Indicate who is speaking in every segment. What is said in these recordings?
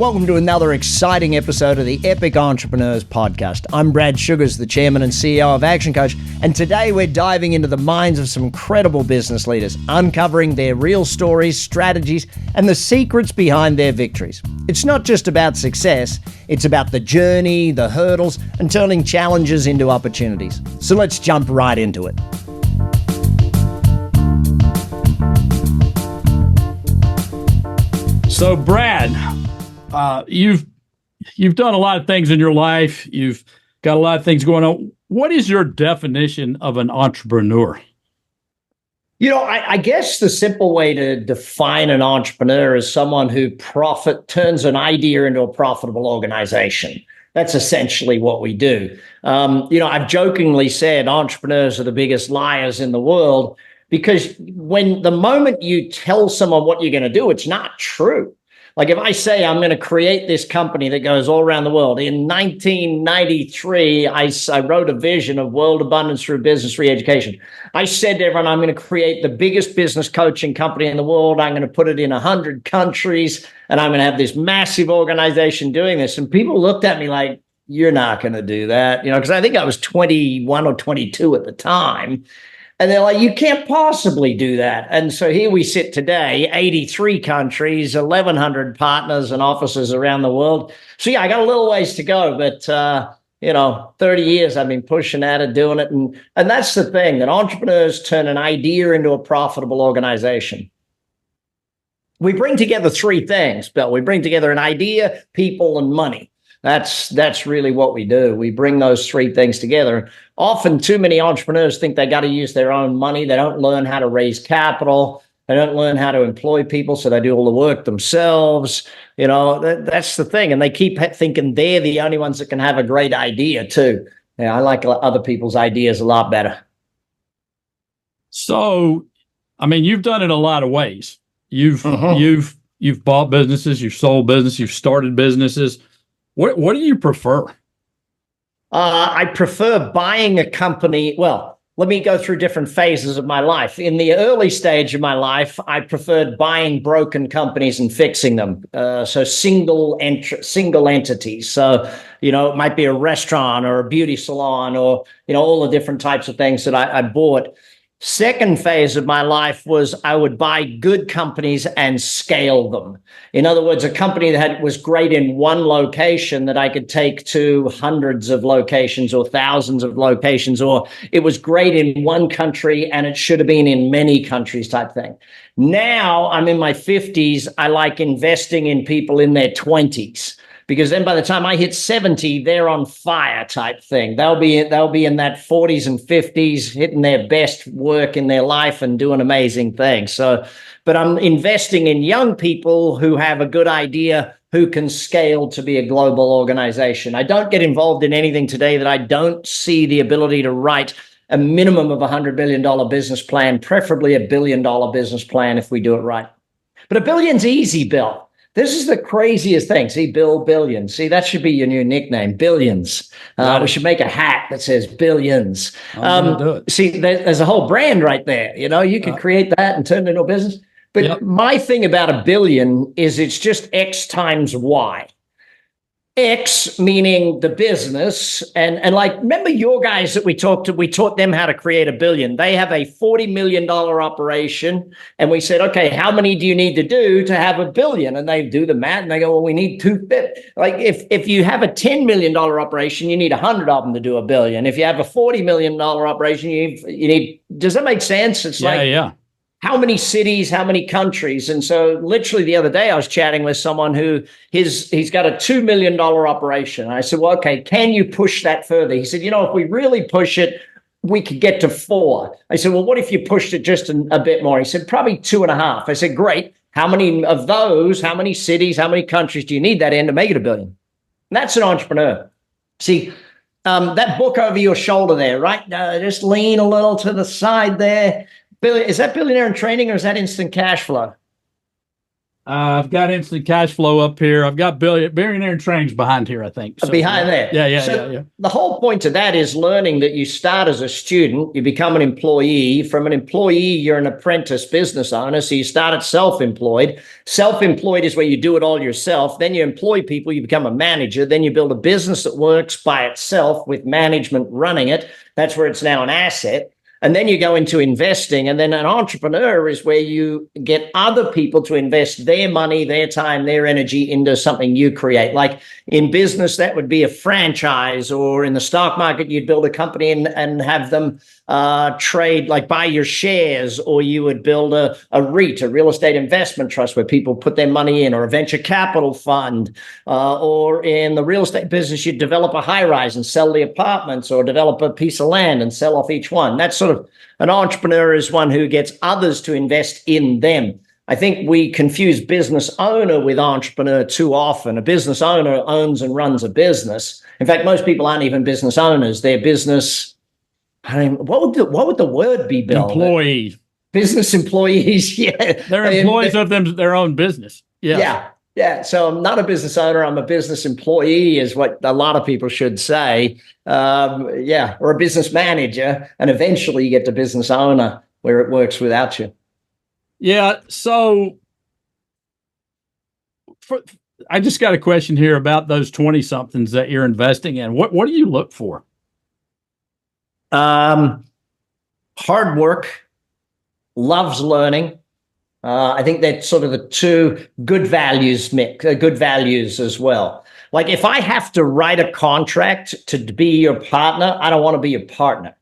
Speaker 1: Welcome to another exciting episode of the Epic Entrepreneurs Podcast. I'm Brad Sugars, the Chairman and CEO of ActionCOACH, and today we're diving into the minds of some incredible business leaders, uncovering their real stories, strategies, and the secrets behind their victories. It's not just about success, it's about the journey, the hurdles, and turning challenges into opportunities. So let's jump right into it.
Speaker 2: So, Brad, you've done a lot of things in your life. You've got a lot of things going on. What is your definition of an entrepreneur?
Speaker 1: I guess the simple way to define an entrepreneur is someone who turns an idea into a profitable organization. That's essentially what we do. I've jokingly said entrepreneurs are the biggest liars in the world because the moment you tell someone what you're going to do, it's not true. Like if I say I'm going to create this company that goes all around the world. In 1993, I wrote a vision of world abundance through business re-education. I said to everyone, I'm going to create the biggest business coaching company in the world. I'm going to put it in 100 countries, and I'm going to have this massive organization doing this. And people looked at me like, you're not going to do that, because I think I was 21 or 22 at the time. And they're like, you can't possibly do that. And so here we sit today, 83 countries, 1,100 partners and offices around the world. So yeah, I got a little ways to go, but 30 years I've been pushing at it, doing it. And that's the thing, that entrepreneurs turn an idea into a profitable organization. We bring together three things, Bill. We bring together an idea, people, and money. That's really what we do. We bring those three things together. Often too many entrepreneurs think they got to use their own money. They don't learn how to raise capital. They don't learn how to employ people, so they do all the work themselves. That's the thing. And they keep thinking they're the only ones that can have a great idea too. I like other people's ideas a lot better.
Speaker 2: So, you've done it a lot of ways. You've bought businesses, you've sold business, you've started businesses. What do you prefer?
Speaker 1: I prefer buying a company. Well, let me go through different phases of my life. In the early stage of my life, I preferred buying broken companies and fixing them. So single entities. So, it might be a restaurant or a beauty salon or, all the different types of things that I bought. Second phase of my life was I would buy good companies and scale them. In other words, a company that was great in one location that I could take to hundreds of locations or thousands of locations, or it was great in one country and it should have been in many countries type thing. Now I'm in my 50s. I like investing in people in their 20s. Because then by the time I hit 70, they're on fire type thing. They'll be in that 40s and 50s, hitting their best work in their life and doing amazing things. But I'm investing in young people who have a good idea, who can scale to be a global organization. I don't get involved in anything today that I don't see the ability to write a minimum of $100 billion business plan, preferably $1 billion business plan if we do it right. But $1 billion's easy, Bill. This is the craziest thing. See, Bill Billion. See, that should be your new nickname, Billions. We should make a hat that says Billions. See, there's a whole brand right there. You could create that and turn it into a business. But My thing about $1 billion is it's just X times Y. X meaning the business, and like, remember your guys that we taught them how to create $1 billion. They have a $40 million operation, and we said, okay, how many do you need to do to have $1 billion? And they do the math, and they go, well, we need 250. Like if you have a $10 million operation, you need 100 of them to do $1 billion. If you have a $40 million operation, you need. Does that make sense? It's
Speaker 2: yeah.
Speaker 1: How many cities, how many countries? And so literally the other day I was chatting with someone who he's got a $2 million operation. And I said, well, okay, can you push that further? He said, if we really push it, we could get to 4. I said, well, what if you pushed it just a bit more? He said, probably 2.5. I said, great. How many of those, how many cities, how many countries do you need that in to make it $1 billion? And that's an entrepreneur. See, that book over your shoulder there, right? Just lean a little to the side there. Billy, is that Billionaire in Training or is that Instant Cash Flow?
Speaker 2: I've got instant cash flow up here. I've got billionaire trainings behind here, I think. So,
Speaker 1: Behind there.
Speaker 2: Yeah.
Speaker 1: The whole point of that is learning that you start as a student, you become an employee. From an employee, you're an apprentice business owner. So you start at self-employed. Self-employed is where you do it all yourself. Then you employ people, you become a manager. Then you build a business that works by itself with management running it. That's where it's now an asset. And then you go into investing. And then an entrepreneur is where you get other people to invest their money, their time, their energy into something you create. Like in business, that would be a franchise, or in the stock market, you'd build a company and have them trade, like buy your shares, or you would build a REIT, a real estate investment trust, where people put their money in, or a venture capital fund, or in the real estate business, you'd develop a high rise and sell the apartments, or develop a piece of land and sell off each one. That's sort of an entrepreneur is one who gets others to invest in them. I think we confuse business owner with entrepreneur too often. A business owner owns and runs a business. In fact, most people aren't even business owners. They're business, what would the word be, Bill?
Speaker 2: Employees.
Speaker 1: Business employees, yeah.
Speaker 2: They're employees of their own business.
Speaker 1: Yeah. So I'm not a business owner. I'm a business employee, is what a lot of people should say. Or a business manager. And eventually you get to business owner, where it works without you.
Speaker 2: Yeah. So I just got a question here about those 20-somethings that you're investing in. What do you look for?
Speaker 1: Hard work, loves learning. I think that's sort of the two good values good values as well. Like if I have to write a contract to be your partner, I don't want to be your partner.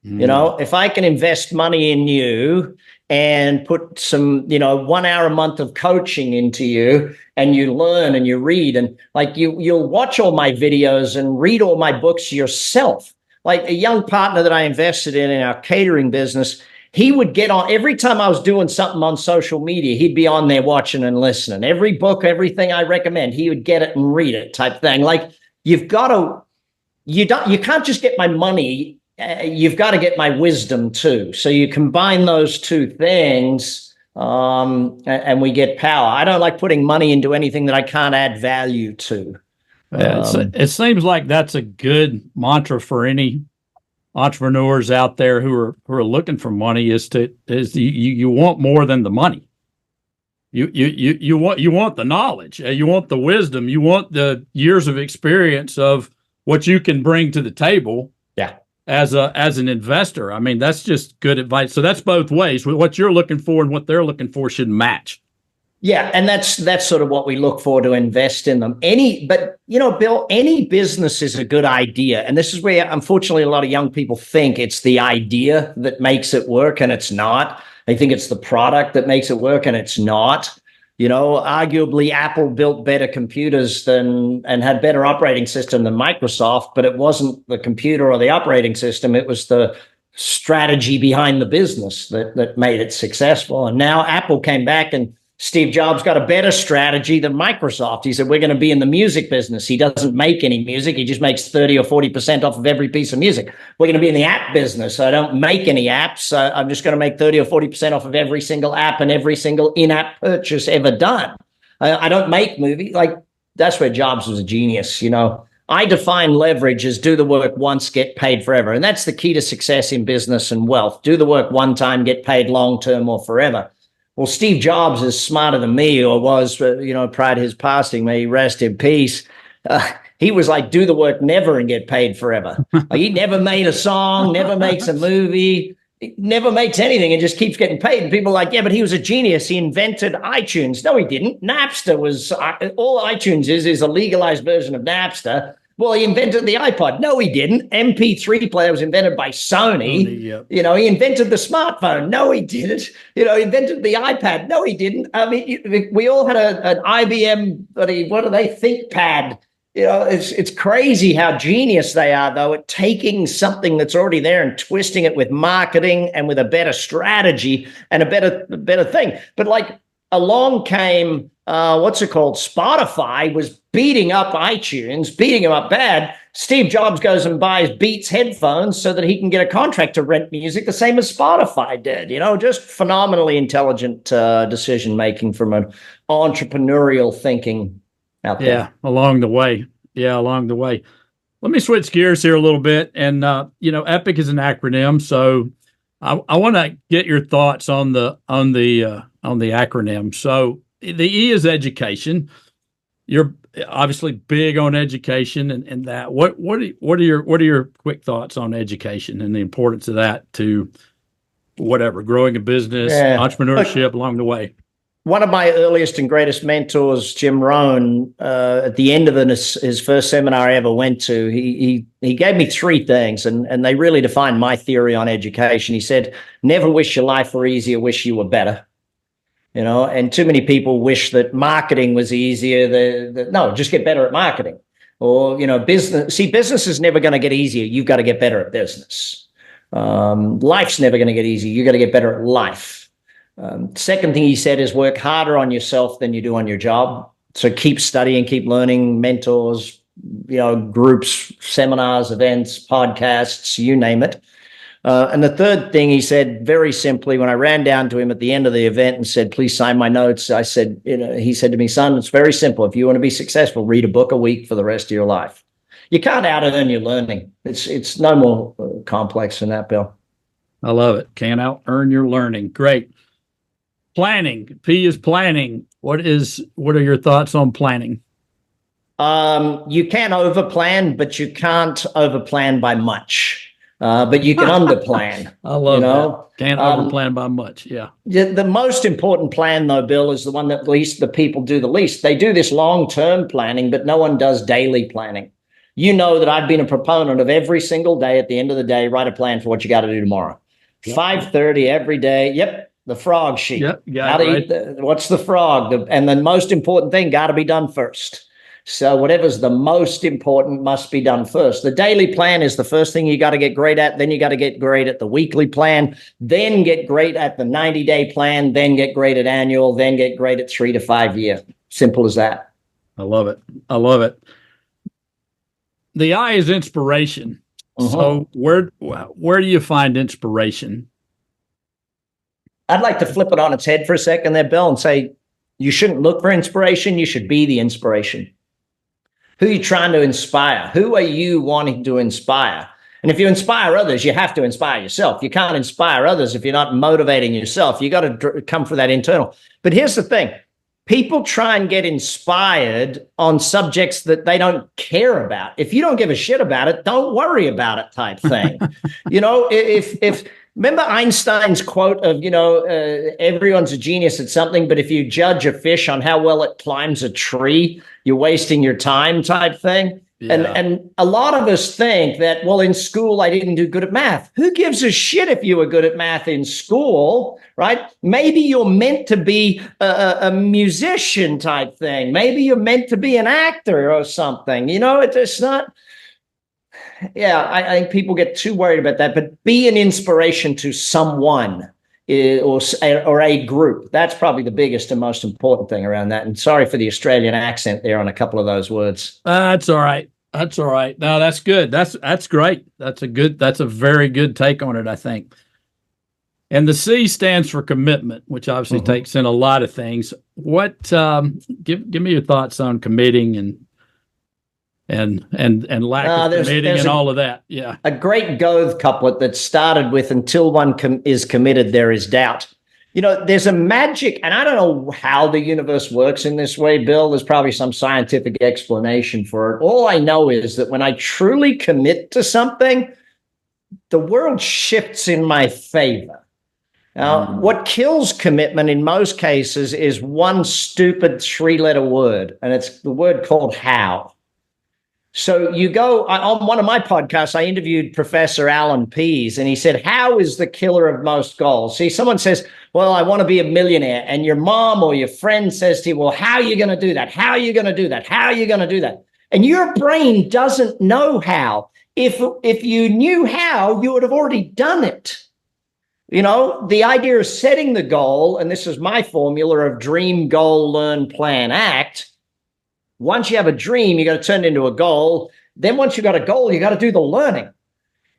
Speaker 1: You know, if I can invest money in you and put some, 1 hour a month of coaching into you, and you learn and you read, and like you'll watch all my videos and read all my books yourself. Like a young partner that I invested in our catering business, he would get on every time I was doing something on social media. He'd be on there watching and listening. Every book, everything I recommend, he would get it and read it, type thing. Like you can't just get my money. You've got to get my wisdom too. So you combine those two things, and we get power. I don't like putting money into anything that I can't add value to.
Speaker 2: It seems like that's a good mantra for any entrepreneurs out there who are looking for money, is you want more than the money. You want the knowledge, you want the wisdom, you want the years of experience of what you can bring to the table.
Speaker 1: Yeah.
Speaker 2: As an investor. I mean, that's just good advice. So that's both ways. What you're looking for and what they're looking for should match.
Speaker 1: Yeah, and that's sort of what we look for to invest in them. Bill, any business is a good idea. And this is where, unfortunately, a lot of young people think it's the idea that makes it work, and it's not. They think it's the product that makes it work, and it's not. Arguably, Apple built better computers and had better operating system than Microsoft, but it wasn't the computer or the operating system. It was the strategy behind the business that made it successful. And now Apple came back, and Steve Jobs got a better strategy than Microsoft. He said, we're going to be in the music business. He doesn't make any music. He just makes 30 or 40% off of every piece of music. We're going to be in the app business. I don't make any apps. I'm just going to make 30 or 40% off of every single app and every single in-app purchase ever done. I don't make movies. Like, that's where Jobs was a genius. I define leverage as do the work once, get paid forever. And that's the key to success in business and wealth. Do the work one time, get paid long-term or forever. Well, Steve Jobs is smarter than me, or was, prior to his passing, may he rest in peace. He was like, do the work never and get paid forever. Like, he never made a song, never makes a movie, never makes anything, and just keeps getting paid. And people are like, yeah, but he was a genius. He invented iTunes. No, he didn't. Napster was, all iTunes is a legalized version of Napster. Well, he invented the iPod. No, he didn't. MP3 player was invented by Sony.
Speaker 2: Yep.
Speaker 1: He invented the smartphone. No, he didn't. He invented the iPad. No, he didn't. I mean, we all had an IBM, what do they, ThinkPad. It's crazy how genius they are, though, at taking something that's already there and twisting it with marketing and with a better strategy and a better thing. But like along came, Spotify was beating up iTunes, beating them up bad. Steve Jobs goes and buys Beats headphones so that he can get a contract to rent music, the same as Spotify did. Just phenomenally intelligent decision making from an entrepreneurial thinking out there.
Speaker 2: Yeah, along the way. Let me switch gears here a little bit. And EPIC is an acronym, so I want to get your thoughts on the acronym. So the E is education. You're obviously big on education and that. What are your quick thoughts on education and the importance of that to whatever, growing a business, entrepreneurship along the way?
Speaker 1: One of my earliest and greatest mentors, Jim Rohn, at the end of his first seminar I ever went to, he gave me three things, and they really defined my theory on education. He said, never wish your life were easier, wish you were better. And too many people wish that marketing was easier. No, just get better at marketing. Or, business is never going to get easier. You've got to get better at business. Life's never going to get easier. You got to get better at life. Second thing he said is work harder on yourself than you do on your job. So keep studying, keep learning, mentors, groups, seminars, events, podcasts, you name it. And the third thing he said very simply, when I ran down to him at the end of the event and said, please sign my notes, I said, he said to me, son, it's very simple. If you want to be successful, read a book a week for the rest of your life. You can't out-earn your learning. It's no more complex than that, Bill.
Speaker 2: I love it. Can't out-earn your learning. Great. Planning. P is planning. What are your thoughts on planning?
Speaker 1: You can overplan, but you can't overplan by much. But you can underplan.
Speaker 2: I love that. Can't overplan by much. Yeah.
Speaker 1: The most important plan, though, Bill, is the one that least the people do the least. They do this long-term planning, but no one does daily planning. You know that I've been a proponent of every single day, at the end of the day, write a plan for what you got to do tomorrow. Yep. 5:30 every day. Yep. The frog sheet. Yep, what's the frog? And the most important thing got to be done first. So whatever's the most important must be done first. The daily plan is the first thing you got to get great at. Then you got to get great at the weekly plan. Then get great at the 90-day plan. Then get great at annual. Then get great at 3 to 5 year. Simple as that.
Speaker 2: I love it. The I is inspiration. Mm-hmm. So where do you find inspiration?
Speaker 1: I'd like to flip it on its head for a second there, Bill, and say you shouldn't look for inspiration. You should be the inspiration. Who are you trying to inspire? Who are you wanting to inspire? And if you inspire others, you have to inspire yourself. You can't inspire others if you're not motivating yourself. You got to come for that internal. But here's the thing. People try and get inspired on subjects that they don't care about. If you don't give a shit about it, don't worry about it type thing. if remember Einstein's quote of, everyone's a genius at something, but if you judge a fish on how well it climbs a tree, you're wasting your time type thing. Yeah. And a lot of us think that, well, in school, I didn't do good at math. Who gives a shit if you were good at math in school, right? Maybe you're meant to be a musician type thing. Maybe you're meant to be an actor or something. It's not. Yeah, I think people get too worried about that, but be an inspiration to someone or a group. That's probably the biggest and most important thing around that. And sorry for the Australian accent there on a couple of those words.
Speaker 2: That's all right. No, that's good. That's great. That's a very good take on it, I think. And the C stands for commitment, which obviously takes in a lot of things. What give me your thoughts on committing and lack of committing and all of that. Yeah.
Speaker 1: A great Gove couplet that started with, until one is committed, there is doubt. There's a magic, and I don't know how the universe works in this way, Bill. There's probably some scientific explanation for it. All I know is that when I truly commit to something, the world shifts in my favor. Now, what kills commitment in most cases is one stupid 3-letter word, and it's the word called how. So you go on one of my podcasts, I interviewed Professor Alan Pease, and he said, how is the killer of most goals? See, someone says, well, I want to be a millionaire. And your mom or your friend says to you, well, how are you going to do that? How are you going to do that? How are you going to do that? And your brain doesn't know how. If you knew how, you would have already done it. The idea of setting the goal, and this is my formula of dream, goal, learn, plan, act. Once you have a dream, you got to turn it into a goal. Then once you got a goal, you got to do the learning.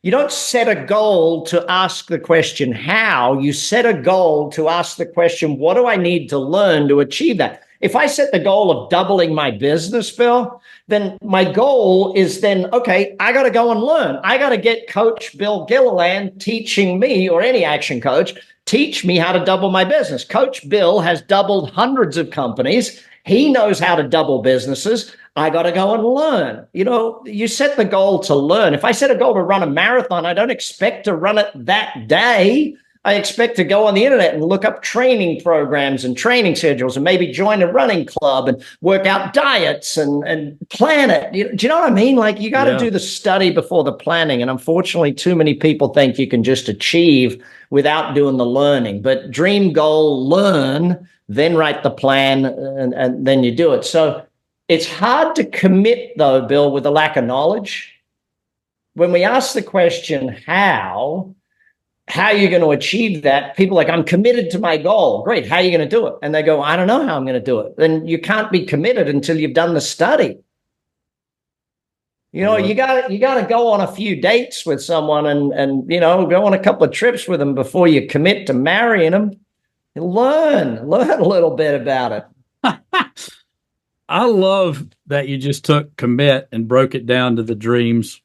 Speaker 1: You don't set a goal to ask the question, how? You set a goal to ask the question, what do I need to learn to achieve that? If I set the goal of doubling my business, Bill, then my goal is then, okay, I got to go and learn. I got to get Coach Bill Gilliland teaching me, or any action coach, teach me how to double my business. Coach Bill has doubled hundreds of companies. He knows how to double businesses. I got to go and learn. You set the goal to learn. If I set a goal to run a marathon, I don't expect to run it that day. I expect to go on the internet and look up training programs and training schedules and maybe join a running club and work out diets and plan it. Do you know what I mean? Like, you got to do the study before the planning. And unfortunately, too many people think you can just achieve without doing the learning. But dream, goal, learn, then write the plan, and then you do it. So it's hard to commit, though, Bill, with a lack of knowledge. When we ask the question, how are you going to achieve that? People are like, I'm committed to my goal. Great. How are you going to do it? And they go, I don't know how I'm going to do it. Then you can't be committed until you've done the study. You got to go on a few dates with someone and go on a couple of trips with them before you commit to marrying them. Learn a little bit about it.
Speaker 2: I love that you just took commit and broke it down to the dreams,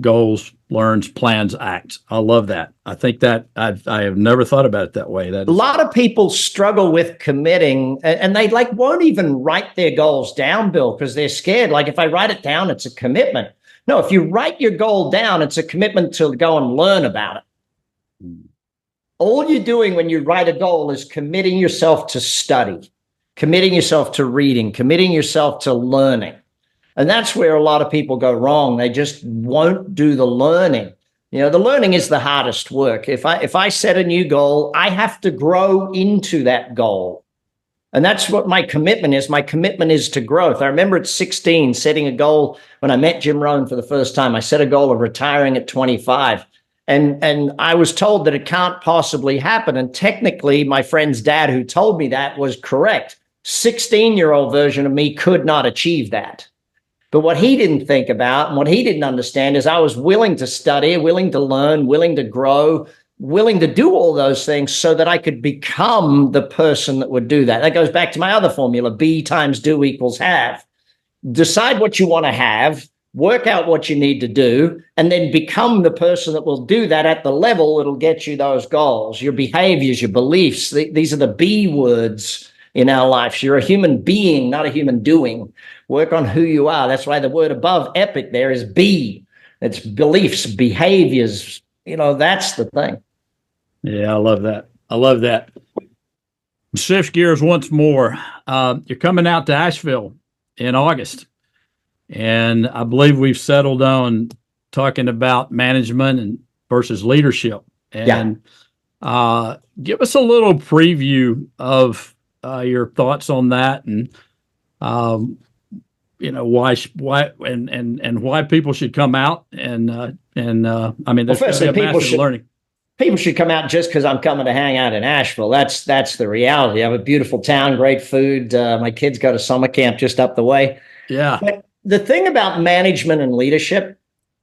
Speaker 2: goals, learns, plans, acts. I love that. I think that I have never thought about it that way. A
Speaker 1: lot of people struggle with committing, and they won't even write their goals down, Bill, because they're scared. Like, if I write it down, it's a commitment. No, if you write your goal down, it's a commitment to go and learn about it. All you're doing when you write a goal is committing yourself to study, committing yourself to reading, committing yourself to learning. And that's where a lot of people go wrong. They just won't do the learning. The learning is the hardest work. If I set a new goal, I have to grow into that goal. And that's what my commitment is. My commitment is to growth. I remember at 16 setting a goal when I met Jim Rohn for the first time. I set a goal of retiring at 25. And I was told that it can't possibly happen. And technically, my friend's dad who told me that was correct. 16-year-old version of me could not achieve that. But what he didn't think about and what he didn't understand is I was willing to study, willing to learn, willing to grow, willing to do all those things so that I could become the person that would do that. That goes back to my other formula, be times do equals have. Decide what you want to have, work out what you need to do, and then become the person that will do that at the level that'll get you those goals, your behaviors, your beliefs. These are the B words in our lives. You're a human being, not a human doing. Work on who you are. That's why the word above epic there is be. It's beliefs, behaviors. That's the thing.
Speaker 2: Yeah, I love that. I love that. Shift gears once more. You're coming out to Asheville in August. And I believe we've settled on talking about management and versus leadership. And give us a little preview of your thoughts on that, and why people should come out, and I mean, there's
Speaker 1: firstly,
Speaker 2: a massive learning.
Speaker 1: People should come out just because I'm coming to hang out in Asheville. That's the reality. I have a beautiful town, great food. My kids go to summer camp just up the way.
Speaker 2: Yeah.
Speaker 1: But the thing about management and leadership,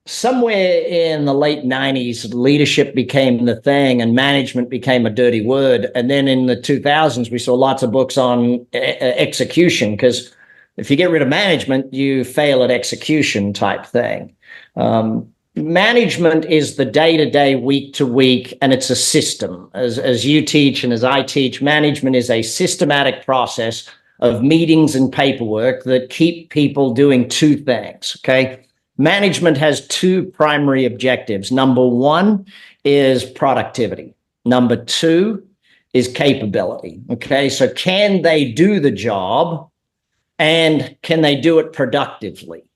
Speaker 1: somewhere in the late 90s, leadership became the thing and management became a dirty word. And then in the 2000s, we saw lots of books on execution, because if you get rid of management, you fail at execution type thing. Management is the day-to-day, week-to-week, and it's a system. As you teach and as I teach, management is a systematic process of meetings and paperwork that keep people doing two things, okay? Management has two primary objectives. Number one is productivity. Number two is capability, okay? So can they do the job, and can they do it productively?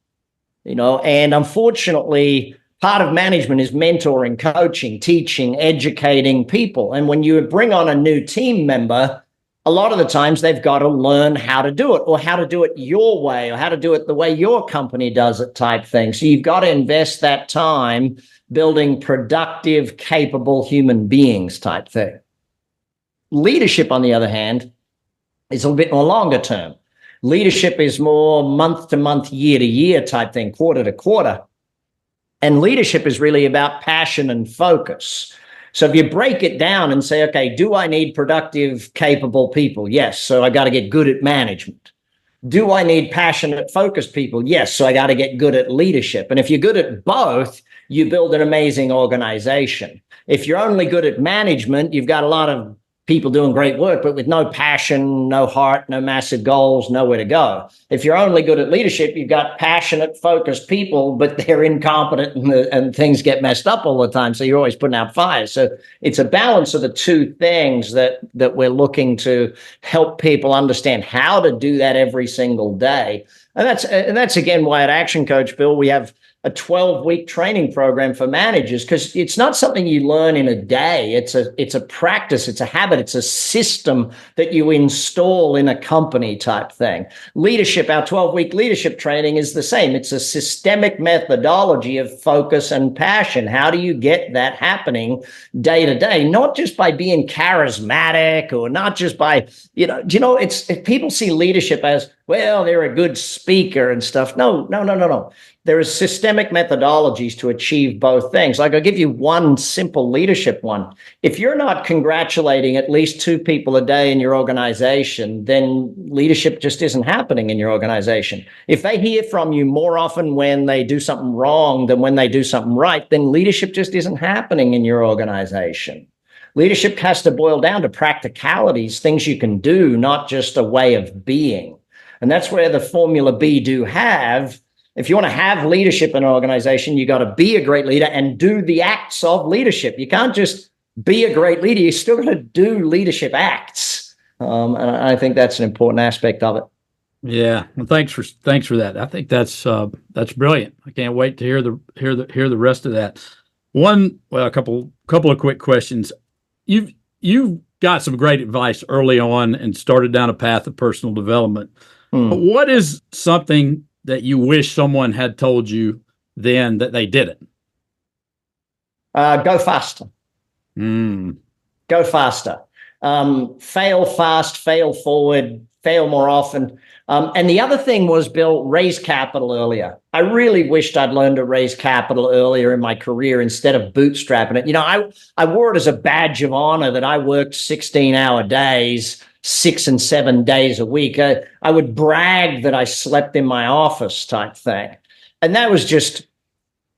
Speaker 1: And unfortunately, part of management is mentoring, coaching, teaching, educating people. And when you bring on a new team member, a lot of the times they've got to learn how to do it, or how to do it your way, or how to do it the way your company does it type thing. So you've got to invest that time building productive, capable human beings type thing. Leadership, on the other hand, is a bit more longer term. Leadership is more month to month, year to year type thing, quarter to quarter. And leadership is really about passion and focus. So if you break it down and say, okay, do I need productive, capable people? Yes. So I got to get good at management. Do I need passionate, focused people? Yes. So I got to get good at leadership. And if you're good at both, you build an amazing organization. If you're only good at management, you've got a lot of people doing great work, but with no passion, no heart, no massive goals, nowhere to go. If you're only good at leadership, you've got passionate, focused people, but they're incompetent and things get messed up all the time. So you're always putting out fires. So it's a balance of the two things that we're looking to help people understand how to do that every single day. And that's again why at Action Coach, Bill, we have a 12-week training program for managers, because it's not something you learn in a day. It's a practice, it's a habit, it's a system that you install in a company type thing. Leadership, our 12-week leadership training is the same. It's a systemic methodology of focus and passion. How do you get that happening day to day? Not just by being charismatic or not just by, it's people see leadership as, well, they're a good speaker and stuff. No. There is systemic methodologies to achieve both things. Like I'll give you one simple leadership one. If you're not congratulating at least 2 people a day in your organization, then leadership just isn't happening in your organization. If they hear from you more often when they do something wrong than when they do something right, then leadership just isn't happening in your organization. Leadership has to boil down to practicalities, things you can do, not just a way of being. And that's where the formula B do have. If you want to have leadership in an organization, you got to be a great leader and do the acts of leadership. You can't just be a great leader. You still got to do leadership acts. And I think that's an important aspect of it.
Speaker 2: Yeah. Well, thanks for that. I think that's brilliant. I can't wait to hear the rest of that. A couple of quick questions. You've got some great advice early on and started down a path of personal development. But what is something that you wish someone had told you then that they didn't?
Speaker 1: Go faster. Go faster. Fail fast, fail forward, fail more often. And the other thing was, Bill, raise capital earlier. I really wished I'd learned to raise capital earlier in my career instead of bootstrapping it. I wore it as a badge of honor that I worked 16-hour days, 6 and 7 days a week. I would brag that I slept in my office type thing. And that was just,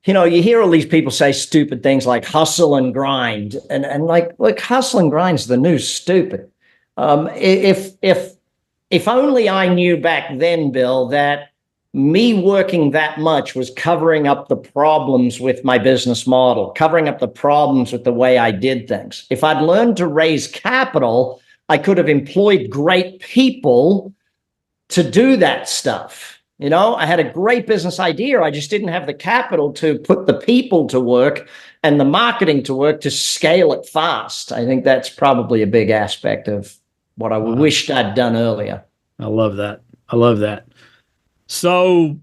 Speaker 1: you hear all these people say stupid things like hustle and grind. And like hustle and grind's the new stupid. If only I knew back then, Bill, that me working that much was covering up the problems with my business model, covering up the problems with the way I did things. If I'd learned to raise capital, I could have employed great people to do that stuff. I had a great business idea. I just didn't have the capital to put the people to work and the marketing to work to scale it fast. I think that's probably a big aspect of what I wished I'd done earlier.
Speaker 2: I love that. So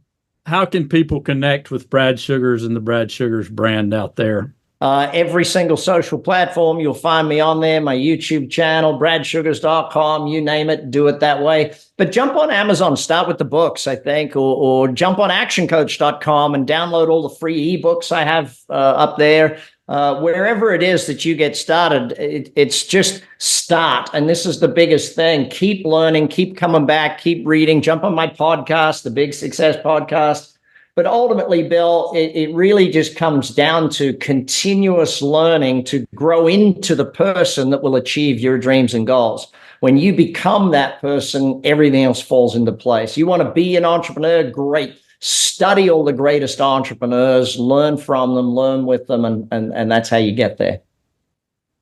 Speaker 2: how can people connect with Brad Sugars and the Brad Sugars brand out there?
Speaker 1: Every single social platform, you'll find me on there, my YouTube channel, bradsugars.com, you name it, do it that way. But jump on Amazon, start with the books, I think, or jump on actioncoach.com and download all the free ebooks I have up there. Wherever it is that you get started, it's just start. And this is the biggest thing. Keep learning, keep coming back, keep reading, jump on my podcast, the Big Success Podcast. But ultimately, Bill, it really just comes down to continuous learning to grow into the person that will achieve your dreams and goals. When you become that person, everything else falls into place. You want to be an entrepreneur? Great. Study all the greatest entrepreneurs, learn from them, learn with them, and that's how you get there.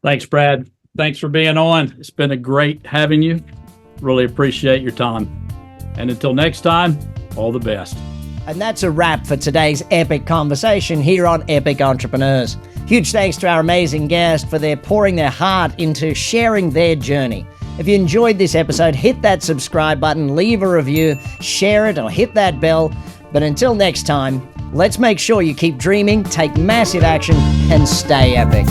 Speaker 2: Thanks, Brad. Thanks for being on. It's been a great having you. Really appreciate your time. And until next time, all the best.
Speaker 1: And that's a wrap for today's epic conversation here on Epic Entrepreneurs. Huge thanks to our amazing guest for their pouring their heart into sharing their journey. If you enjoyed this episode, hit that subscribe button, leave a review, share it, or hit that bell. But until next time, let's make sure you keep dreaming, take massive action, and stay epic.